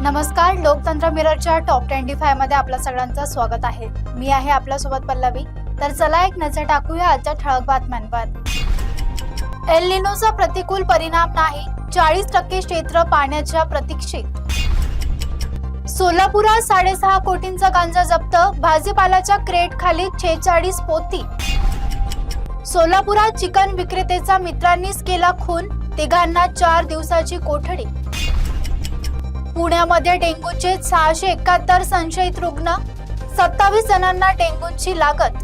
नमस्कार, लोकतंत्र मिररच्या टॉप 25 मध्ये आपल्या सगळ्यांचं स्वागत आहे। मी आहे आपल्या सोबत पल्लवी। तर चला एक नजर टाकूया आजच्या ठळक बातम्यांवर। एल निनोचा प्रतिकूल परिणाम नाही, 40% क्षेत्र पाण्याच्या प्रतीक्षेत। सोलापुरात 6.5 कोटींचा गांजा जप्त, भाजीपाल्याच्या क्रेट खाली 46 पोती। सोलापुरात चिकन विक्रेतेचा मित्रांनीच केला खून, तिघांना 4 दिवसाची कोठडी। पुण्यामध्ये डेंग्यूचे 671 संशयित रुग्ण, 27 जणांना डेंग्यूची लागत।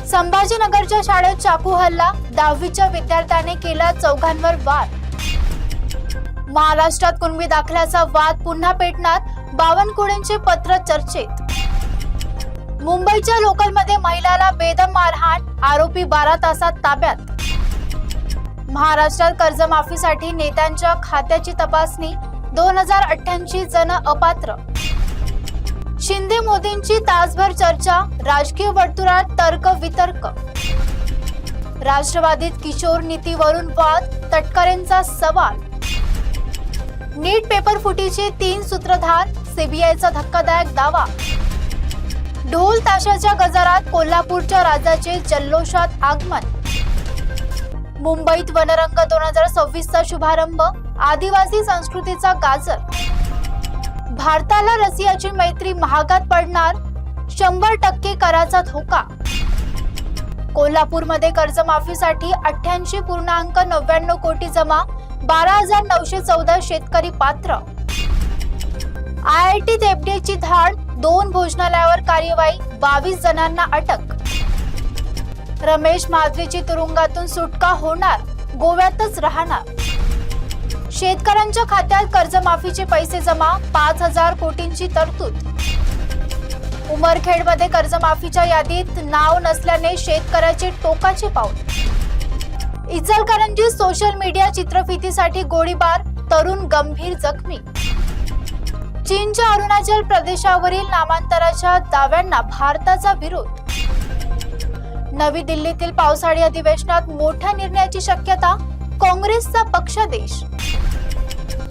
संभाजीनगरच्या शाळेत चाकू हल्ला, 10वीच्या विद्यार्थ्याने केला 4घांवर वार। महाराष्ट्रात कुणबी दाखल्याचा वाद पुन्हा पेटणार, बावनकुळेंचे पत्र चर्चेत। मुंबईच्या लोकलमध्ये महिलाला बेदम मारहाण, आरोपी 12 तासात ताब्यात। महाराष्ट्रात कर्जमाफीसाठी नेत्यांच्या खात्याची तपासणी, 2088 जण अपात्र। शिंदे मोदींची तासभर चर्चा, राजकीय वर्तुळात तर्क वितर्क। राष्ट्रवादीत किशोर नीतीवरून वाद, तटकरेंचा सवाल। नीट पेपर फुटीचे 3 सूत्रधार, सीबीआयचा धक्कादायक दावा। ढोल ताशाच्या गजरात कोल्हापूरच्या राजाचे जल्लोषात आगमन। मुंबईत वनरंग 2026चा शुभारंभ, आदिवासी संस्कृतीचा गाजर। भारताला रशियाची मैत्री महागात पडणार, 100% कराचा धोका। कोल्हापूरमध्ये कर्जमाफीसाठी 88.99 कोटी जमा, 12,914 शेतकरी पात्र। IITत एफडीएची धाड, 2 भोजनालयावर कार्यवाही, 22 जणांना अटक। रमेश माधवीची तुरुंगातून सुटका होणार, गोव्यातच राहणार। शेतकऱ्यांच्या खात्यात कर्जमाफीचे पैसे जमा, 5,000 कोटींची तरतूद। उमरखेडमध्ये कर्जमाफीच्या यादीत नाव नसल्याने शेतकऱ्याचे टोकाचे पाऊल। इचलकरंजी सोशल मीडिया चित्रफितीसाठी गोळीबार, तरुण गंभीर जखमी। चीनच्या अरुणाचल प्रदेशावरील नामांतराच्या दाव्यांना भारताचा विरोध। नवी दिल्लीतील पावसाळी अधिवेशनात मोठ्या निर्णयाची शक्यता, काँग्रेसचा पक्षादेश।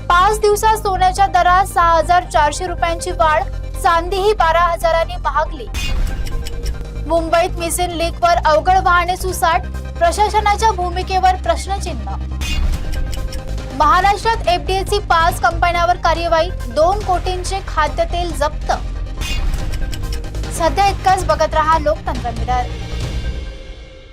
5 दिवसात सोन्याच्या दरात 6,400 रुपयांची वाढ, चांदीही 12,000 महागली। मुंबईत मिसिंग लीकवर अवघड वाहने सुसाट, प्रशासनाच्या भूमिकेवर प्रश्नचिन्ह। महाराष्ट्रात एफडीएची 5 कंपन्यांवर कार्यवाही, 2 कोटींचे खाद्यतेल जप्त। सध्या इतकाच, बघत रहा लोकतंत्र मिरर।